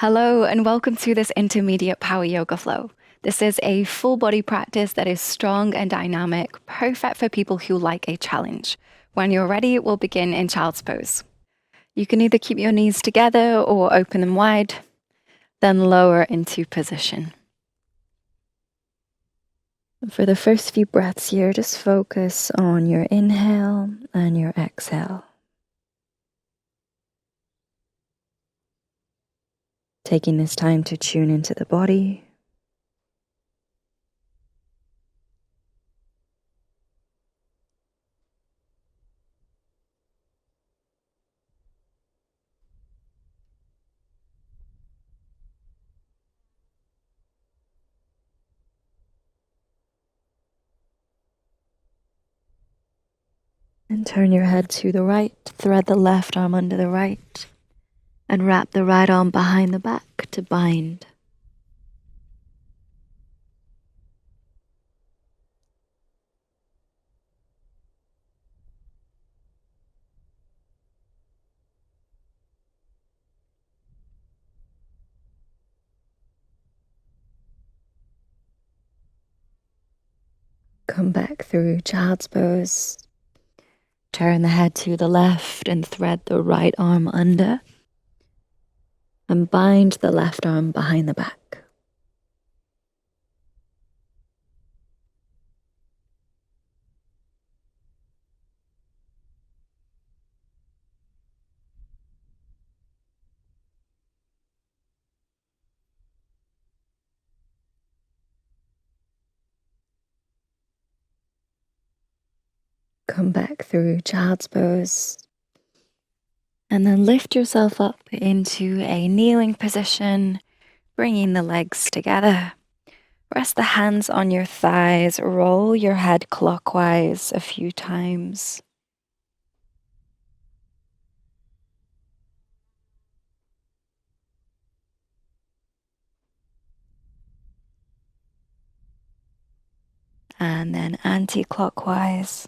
Hello and welcome to this intermediate power yoga flow. This is a full body practice that is strong and dynamic, perfect for people who like a challenge. When you're ready, we'll begin in child's pose. You can either keep your knees together or open them wide, then lower into position. For the first few breaths here, just focus on your inhale and your exhale. Taking this time to tune into the body. And turn your head to the right, thread the left arm under the right, and wrap the right arm behind the back to bind. Come back through child's pose. Turn the head to the left and thread the right arm under. And bind the left arm behind the back. Come back through child's pose. And then lift yourself up into a kneeling position, bringing the legs together. Rest the hands on your thighs, roll your head clockwise a few times. And then anti-clockwise.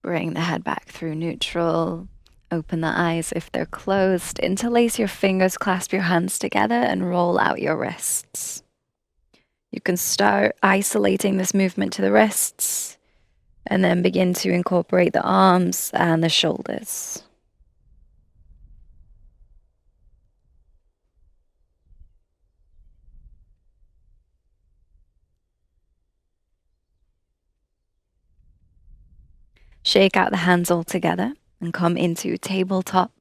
Bring the head back through neutral. Open the eyes if they're closed. Interlace your fingers, clasp your hands together, and roll out your wrists. You can start isolating this movement to the wrists, and then begin to incorporate the arms and the shoulders. Shake out the hands all together and come into tabletop,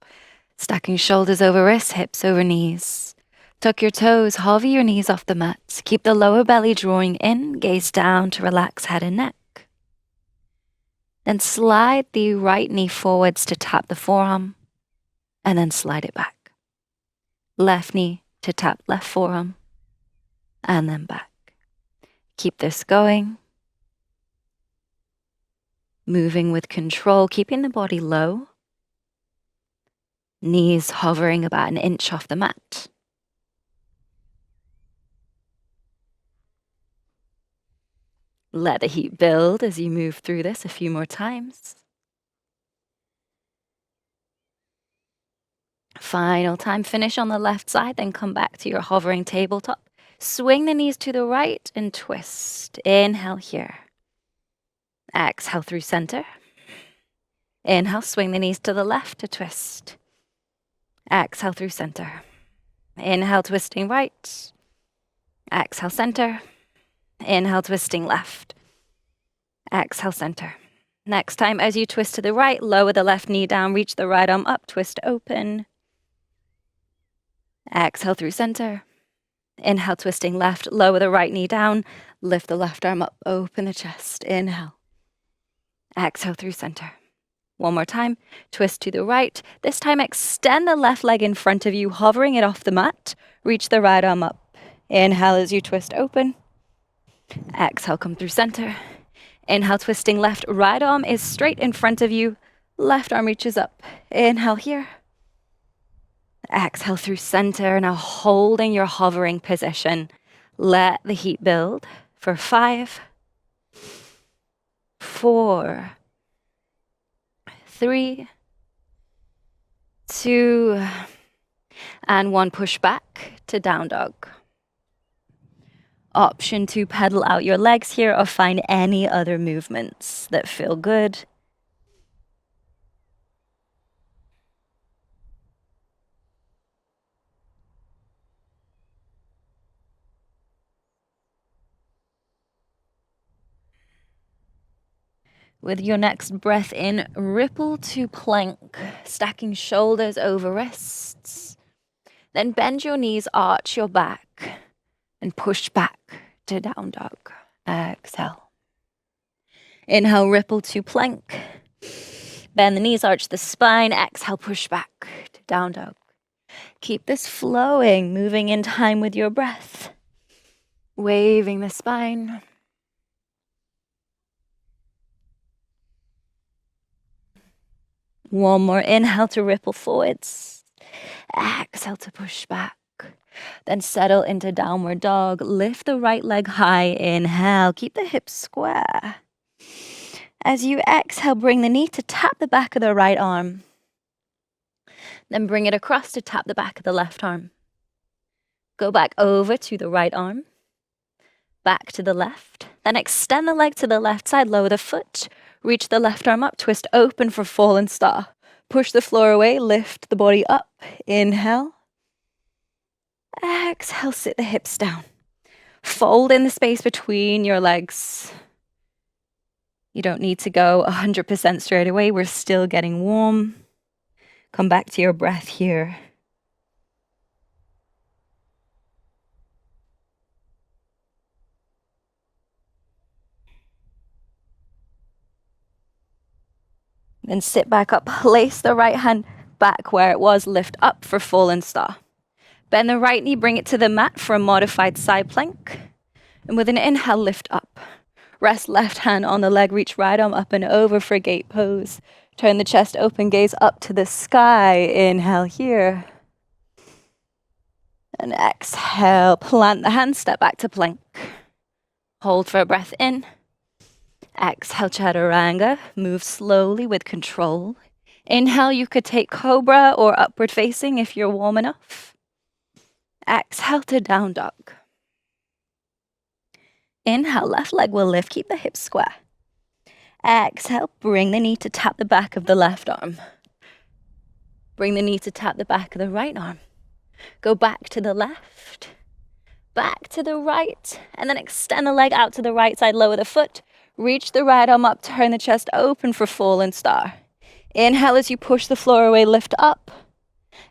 stacking shoulders over wrists, hips over knees. Tuck your toes, hover your knees off the mat. Keep the lower belly drawing in, gaze down to relax head and neck. Then slide the right knee forwards to tap the forearm, and then slide it back. Left knee to tap left forearm, and then back. Keep this going. Moving with control, keeping the body low. Knees hovering about an inch off the mat. Let the heat build as you move through this a few more times. Final time, finish on the left side, then come back to your hovering tabletop. Swing the knees to the right and twist. Inhale here. Exhale through center. Inhale, swing the knees to the left to twist. Exhale through center. Inhale, twisting right. Exhale, center. Inhale, twisting left. Exhale, center. Next time, as you twist to the right, lower the left knee down, reach the right arm up, twist open. Exhale through center. Inhale, twisting left, lower the right knee down, lift the left arm up, open the chest. Inhale. Exhale through center. One more time, twist to the right. This time, extend the left leg in front of you, hovering it off the mat. Reach the right arm up. Inhale as you twist open. Exhale, come through center. Inhale, twisting left. Right arm is straight in front of you. Left arm reaches up. Inhale here. Exhale through center. Now holding your hovering position. Let the heat build for 5, 4, 3, 2, and 1. Push back to down dog. Option to pedal out your legs here or find any other movements that feel good. With your next breath in, ripple to plank, stacking shoulders over wrists. Then bend your knees, arch your back, and push back to down dog. Exhale. Inhale, ripple to plank. Bend the knees, arch the spine. Exhale, push back to down dog. Keep this flowing, moving in time with your breath. Waving the spine. One more inhale to ripple forwards. Exhale to push back. Then settle into downward dog. Lift the right leg high. Inhale. Keep the hips square. As you exhale, bring the knee to tap the back of the right arm. Then bring it across to tap the back of the left arm. Go back over to the right arm. Back to the left. Then extend the leg to the left side. Lower the foot. Reach the left arm up, twist open for fallen star. Push the floor away, lift the body up. Inhale. Exhale, sit the hips down. Fold in the space between your legs. You don't need to go 100% straight away. We're still getting warm. Come back to your breath here. Then sit back up, place the right hand back where it was, lift up for fallen star. Bend the right knee, bring it to the mat for a modified side plank. And with an inhale, lift up. Rest left hand on the leg, reach right arm up and over for gate pose. Turn the chest open, gaze up to the sky. Inhale here. And exhale, plant the hand, step back to plank. Hold for a breath in. Exhale, chaturanga. Move slowly with control. Inhale, you could take cobra or upward facing if you're warm enough. Exhale to down dog. Inhale, left leg will lift. Keep the hips square. Exhale, bring the knee to tap the back of the left arm. Bring the knee to tap the back of the right arm. Go back to the left. Back to the right. And then extend the leg out to the right side. Lower the foot. Reach the right arm up, turn the chest open for fallen star. Inhale as you push the floor away, lift up.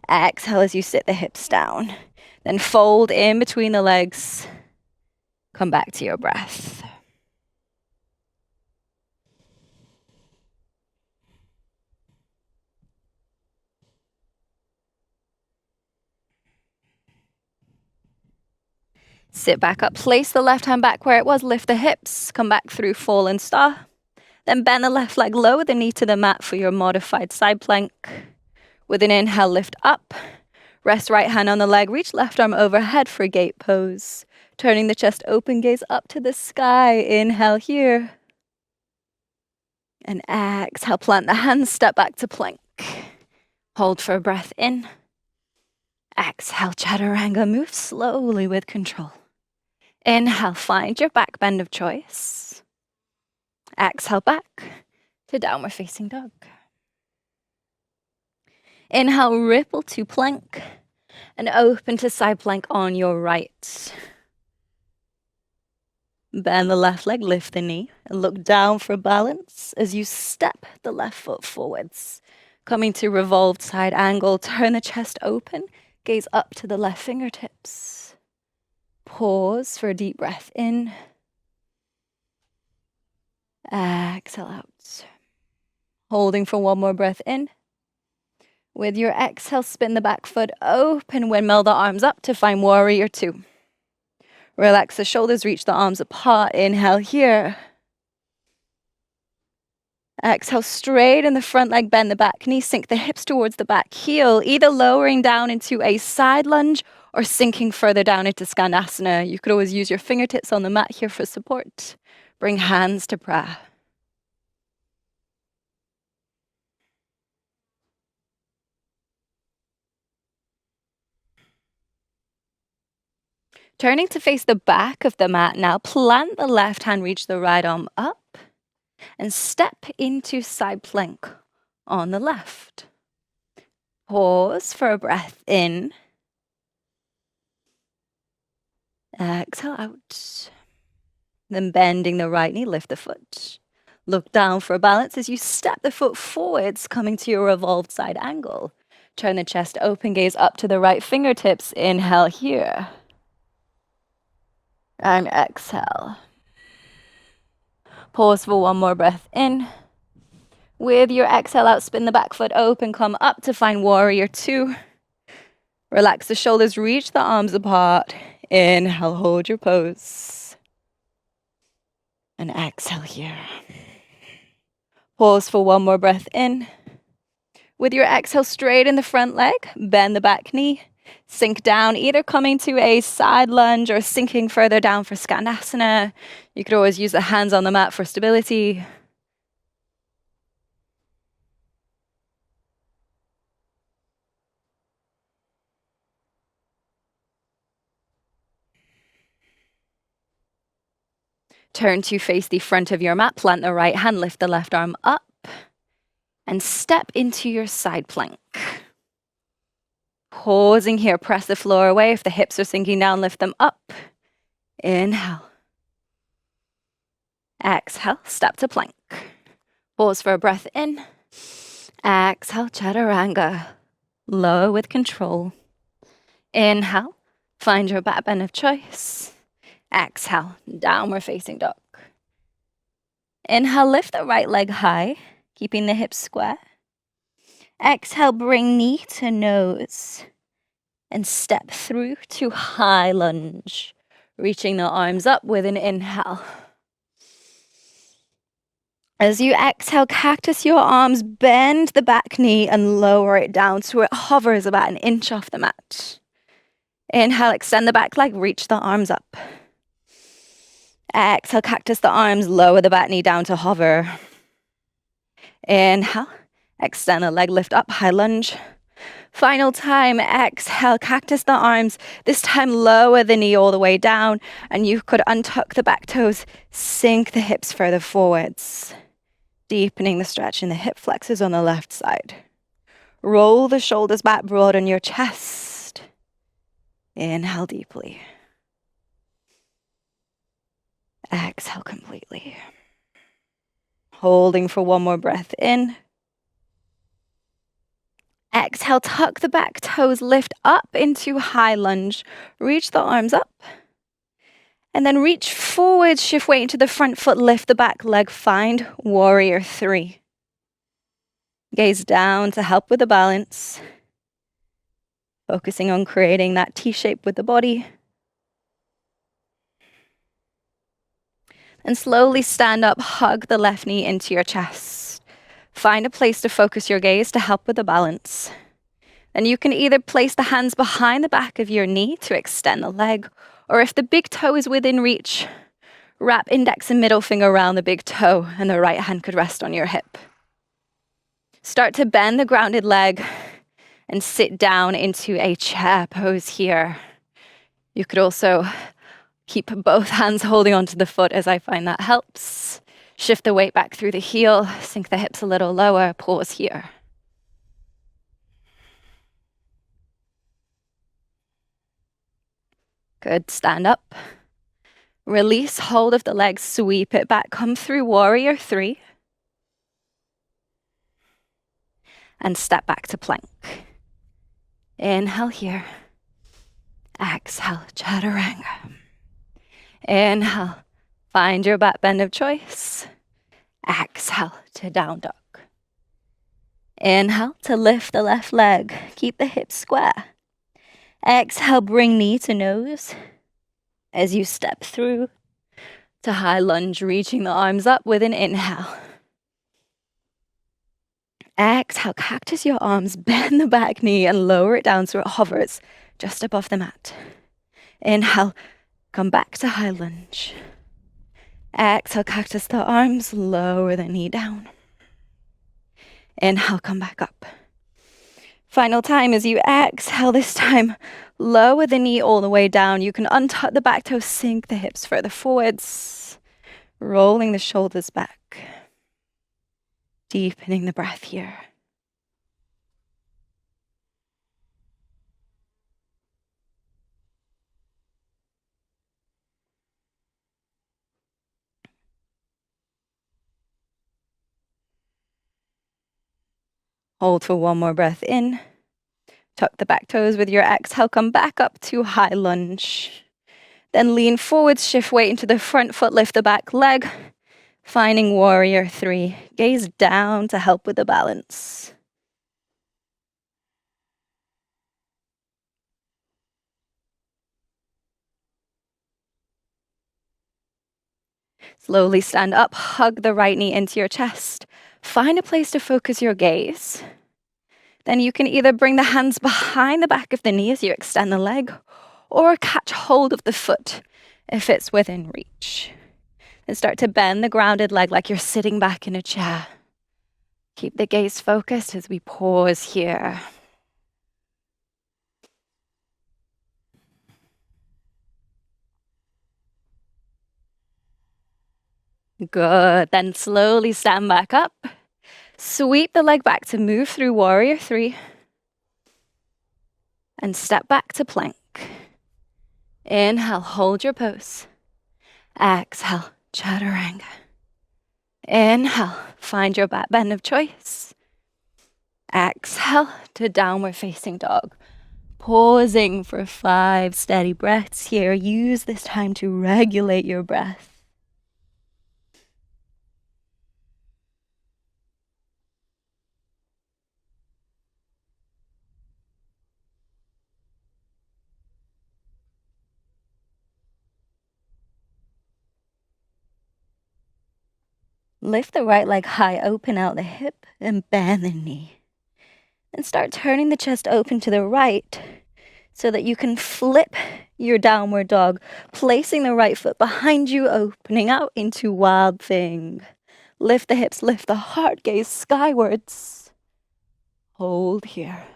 Exhale as you sit the hips down. Then fold in between the legs. Come back to your breath. Sit back up, place the left hand back where it was, lift the hips, come back through fallen star. Then bend the left leg, lower the knee to the mat for your modified side plank. With an inhale, lift up. Rest right hand on the leg, reach left arm overhead for gate pose. Turning the chest open, gaze up to the sky. Inhale here. And exhale, plant the hands, step back to plank. Hold for a breath in. Exhale, chaturanga, move slowly with control. Inhale, find your back bend of choice. Exhale back to downward facing dog. Inhale, ripple to plank and open to side plank on your right. Bend the left leg, lift the knee, and look down for balance as you step the left foot forwards. Coming to revolved side angle, turn the chest open, gaze up to the left fingertips. Pause for a deep breath in. Exhale out. Holding for one more breath in. With your exhale, spin the back foot open, windmill the arms up to find warrior two. Relax the shoulders, reach the arms apart. Inhale here. Exhale, straighten the front leg, bend the back knee, sink the hips towards the back heel, either lowering down into a side lunge or sinking further down into Skandasana. You could always use your fingertips on the mat here for support. Bring hands to prayer. Turning to face the back of the mat now, plant the left hand, reach the right arm up, and step into side plank on the left. Pause for a breath in. Exhale out. Then bending the right knee, lift the foot. Look down for balance as you step the foot forwards, coming to your revolved side angle. Turn the chest open, gaze up to the right fingertips. Inhale here. And exhale. Pause for one more breath in. With your exhale out, spin the back foot open, come up to find warrior two. Relax the shoulders, reach the arms apart. Inhale, hold your pose. And exhale here. Pause for one more breath in. With your exhale, straighten the front leg, bend the back knee, sink down, either coming to a side lunge or sinking further down for Skandasana. You could always use the hands on the mat for stability. Turn to face the front of your mat, plant the right hand, lift the left arm up, and step into your side plank. Pausing here, press the floor away. If the hips are sinking down, lift them up. Inhale. Exhale, step to plank. Pause for a breath in. Exhale, chaturanga. Lower with control. Inhale, find your back bend of choice. Exhale, downward facing dog. Inhale, lift the right leg high, keeping the hips square. Exhale, bring knee to nose and step through to high lunge, reaching the arms up with an inhale. As you exhale, cactus your arms, bend the back knee and lower it down so it hovers about an inch off the mat. Inhale, extend the back leg, reach the arms up. Exhale, cactus the arms, lower the back knee down to hover. Inhale, extend the leg, lift up, high lunge. Final time, exhale, cactus the arms. This time, lower the knee all the way down, and you could untuck the back toes, sink the hips further forwards, deepening the stretch in the hip flexors on the left side. Roll the shoulders back, broaden your chest. Inhale deeply. Exhale completely. Holding for one more breath in. Exhale, tuck the back toes, lift up into high lunge. Reach the arms up. And then reach forward, shift weight into the front foot, lift the back leg, find warrior three. Gaze down to help with the balance. Focusing on creating that T shape with the body. And slowly stand up, hug the left knee into your chest. Find a place to focus your gaze to help with the balance. And you can either place the hands behind the back of your knee to extend the leg, or if the big toe is within reach, wrap index and middle finger around the big toe, and the right hand could rest on your hip. Start to bend the grounded leg and sit down into a chair pose here. You could also keep both hands holding onto the foot as I find that helps. Shift the weight back through the heel, sink the hips a little lower, pause here. Good, stand up. Release hold of the legs, sweep it back, come through warrior three. And step back to plank. Inhale here. Exhale, chaturanga. Inhale, find your back bend of choice. Exhale to down dog. Inhale to lift the left leg. Keep the hips square. Exhale, bring knee to nose as you step through to high lunge, reaching the arms up with an inhale. Exhale, cactus your arms, bend the back knee and lower it down so it hovers just above the mat. Inhale, come back to high lunge. Exhale, cactus the arms, lower the knee down. Inhale, come back up. Final time as you exhale, this time lower the knee all the way down. You can untuck the back toe, sink the hips further forwards, rolling the shoulders back, deepening the breath here. Hold for one more breath in. Tuck the back toes with your exhale. Come back up to high lunge. Then lean forwards, shift weight into the front foot, lift the back leg. Finding warrior 3. Gaze down to help with the balance. Slowly stand up, hug the right knee into your chest. Find a place to focus your gaze. Then you can either bring the hands behind the back of the knee as you extend the leg, or catch hold of the foot if it's within reach. And start to bend the grounded leg like you're sitting back in a chair. Keep the gaze focused as we pause here. Good. Then slowly stand back up. Sweep the leg back to move through warrior 3. And step back to plank. Inhale, hold your pose. Exhale, chaturanga. Inhale, find your back bend of choice. Exhale to downward facing dog. Pausing for 5 steady breaths here. Use this time to regulate your breath. Lift the right leg high, open out the hip, and bend the knee. And start turning the chest open to the right so that you can flip your downward dog, placing the right foot behind you, opening out into wild thing. Lift the hips, lift the heart, gaze skywards. Hold here.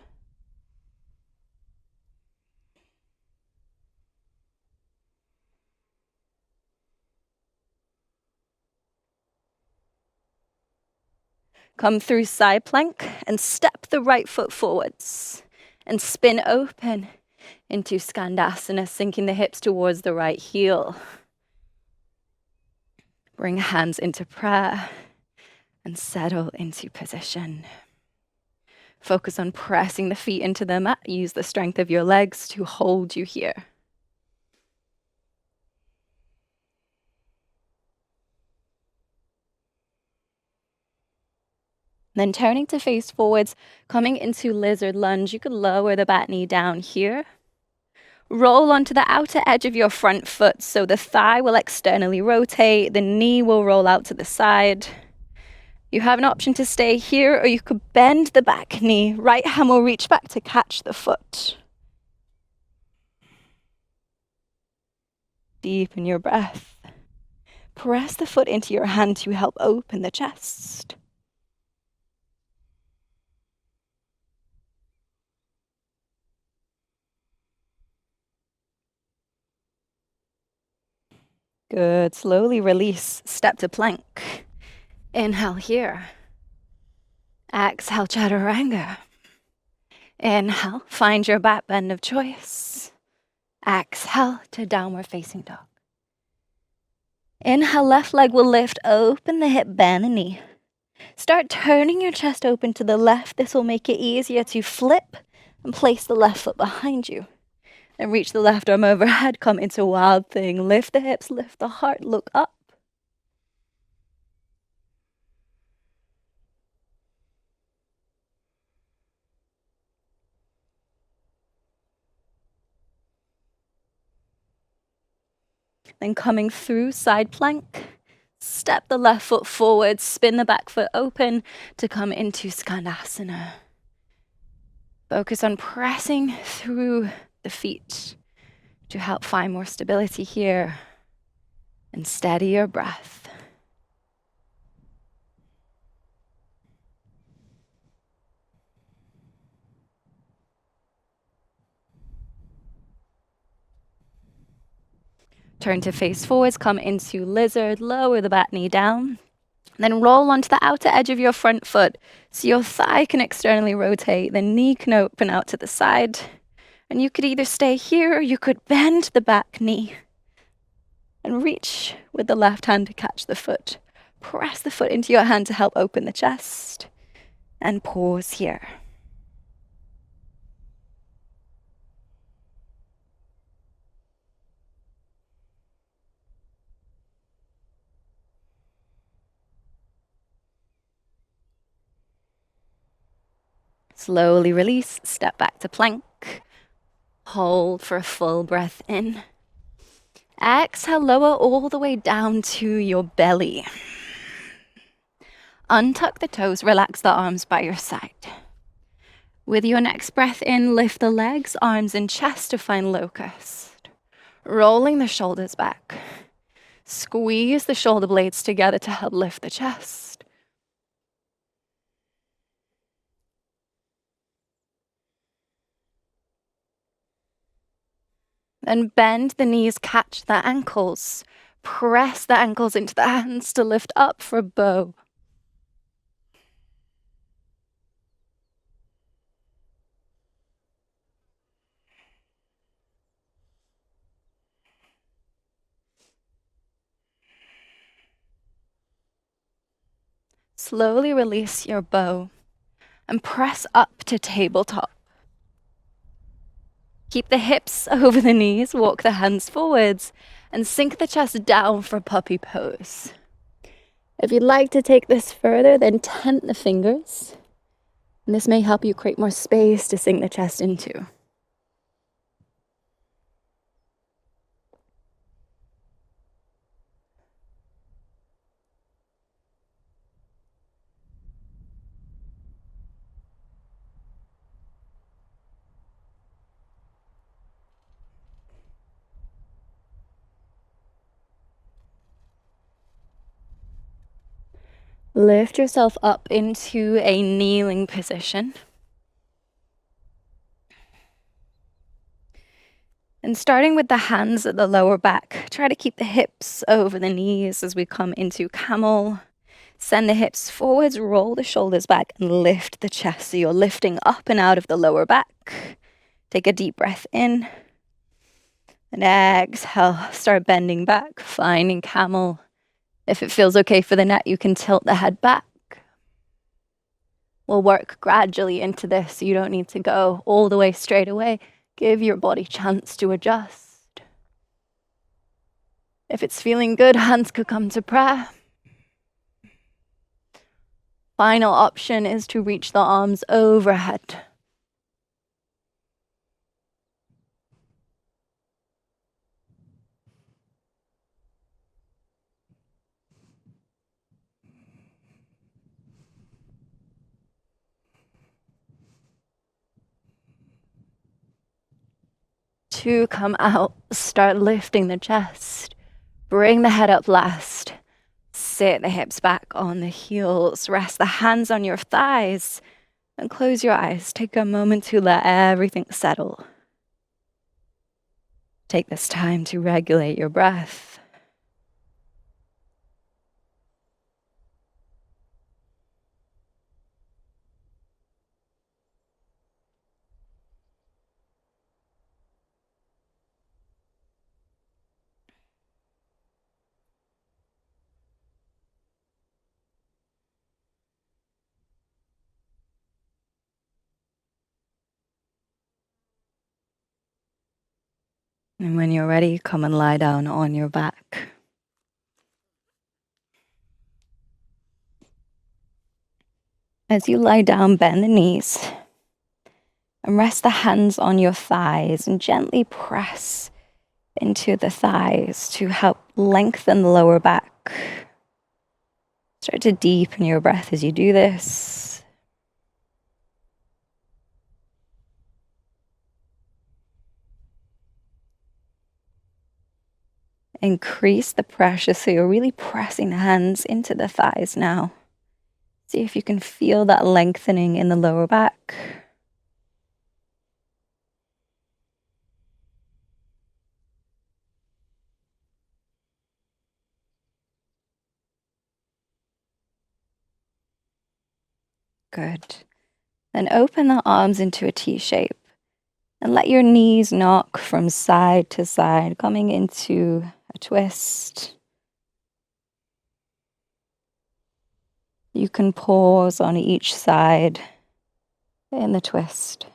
Come through side plank and step the right foot forwards and spin open into Skandasana, sinking the hips towards the right heel. Bring hands into prayer and settle into position. Focus on pressing the feet into the mat. Use the strength of your legs to hold you here. Then turning to face forwards, coming into lizard lunge. You could lower the back knee down here. Roll onto the outer edge of your front foot so the thigh will externally rotate, the knee will roll out to the side. You have an option to stay here, or you could bend the back knee. Right hand will reach back to catch the foot. Deepen your breath. Press the foot into your hand to help open the chest. Good. Slowly release. Step to plank. Inhale here. Exhale, chaturanga. Inhale, find your back bend of choice. Exhale to downward facing dog. Inhale, left leg will lift, open the hip, bend the knee. Start turning your chest open to the left. This will make it easier to flip and place the left foot behind you. Then reach the left arm overhead, come into wild thing. Lift the hips, lift the heart, look up. Then coming through side plank, step the left foot forward, spin the back foot open to come into Skandasana. Focus on pressing through the feet to help find more stability here and steady your breath. Turn to face forwards, come into lizard, lower the back knee down. Then roll onto the outer edge of your front foot so your thigh can externally rotate, the knee can open out to the side. And you could either stay here or you could bend the back knee and reach with the left hand to catch the foot. Press the foot into your hand to help open the chest and pause here. Slowly release, step back to plank. Hold for a full breath in. Exhale, lower all the way down to your belly. Untuck the toes, relax the arms by your side. With your next breath in, lift the legs, arms and chest to find locust. Rolling the shoulders back. Squeeze the shoulder blades together to help lift the chest. Then bend the knees, catch the ankles. Press the ankles into the hands to lift up for a bow. Slowly release your bow and press up to tabletop. Keep the hips over the knees, walk the hands forwards, and sink the chest down for puppy pose. If you'd like to take this further, then tent the fingers. And this may help you create more space to sink the chest into. Lift yourself up into a kneeling position. And starting with the hands at the lower back, try to keep the hips over the knees as we come into camel. Send the hips forwards, roll the shoulders back, and lift the chest. So you're lifting up and out of the lower back. Take a deep breath in. And exhale, start bending back, finding camel. If it feels okay for the neck, you can tilt the head back. We'll work gradually into this, so you don't need to go all the way straight away. Give your body a chance to adjust. If it's feeling good, hands could come to prayer. Final option is to reach the arms overhead. Two, come out, start lifting the chest. Bring the head up last. Sit the hips back on the heels. Rest the hands on your thighs and close your eyes. Take a moment to let everything settle. Take this time to regulate your breath. And when you're ready, come and lie down on your back. As you lie down, bend the knees and rest the hands on your thighs and gently press into the thighs to help lengthen the lower back. Start to deepen your breath as you do this. Increase the pressure so you're really pressing the hands into the thighs now. See if you can feel that lengthening in the lower back. Good. Then open the arms into a T shape and let your knees knock from side to side, coming into a twist. You can pause on each side in the twist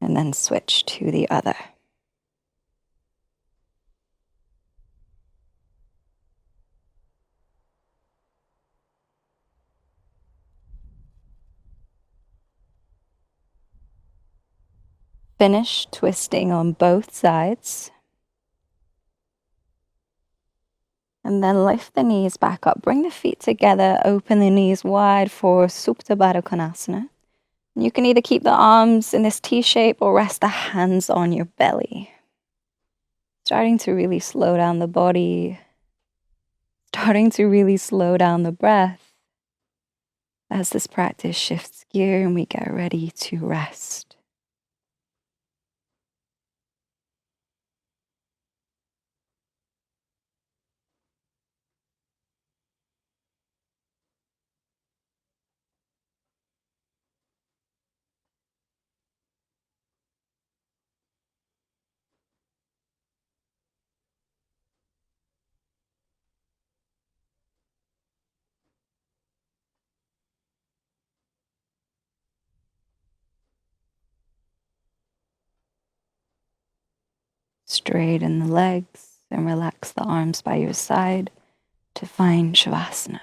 and then switch to the other. Finish twisting on both sides. And then lift the knees back up. Bring the feet together. Open the knees wide for Supta Baddha Konasana. You can either keep the arms in this T shape or rest the hands on your belly. Starting to really slow down the body. Starting to really slow down the breath as this practice shifts gear and we get ready to rest. Straighten the legs and relax the arms by your side to find Shavasana.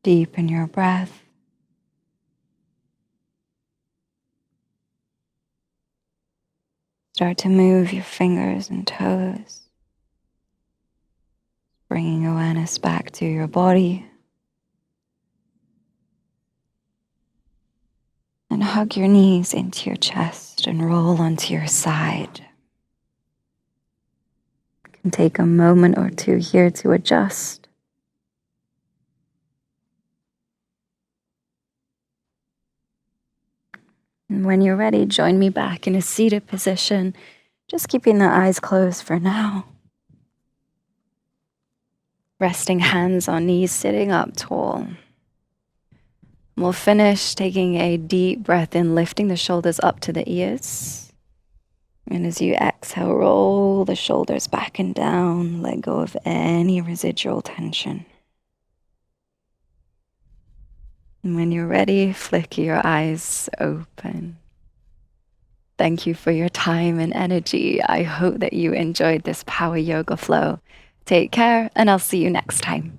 Deepen your breath. Start to move your fingers and toes, bringing awareness back to your body. And hug your knees into your chest and roll onto your side. You can take a moment or two here to adjust. And when you're ready, join me back in a seated position, just keeping the eyes closed for now. Resting hands on knees, sitting up tall. We'll finish taking a deep breath in, lifting the shoulders up to the ears. And as you exhale, roll the shoulders back and down. Let go of any residual tension. And when you're ready, flick your eyes open. Thank you for your time and energy. I hope that you enjoyed this power yoga flow. Take care, and I'll see you next time.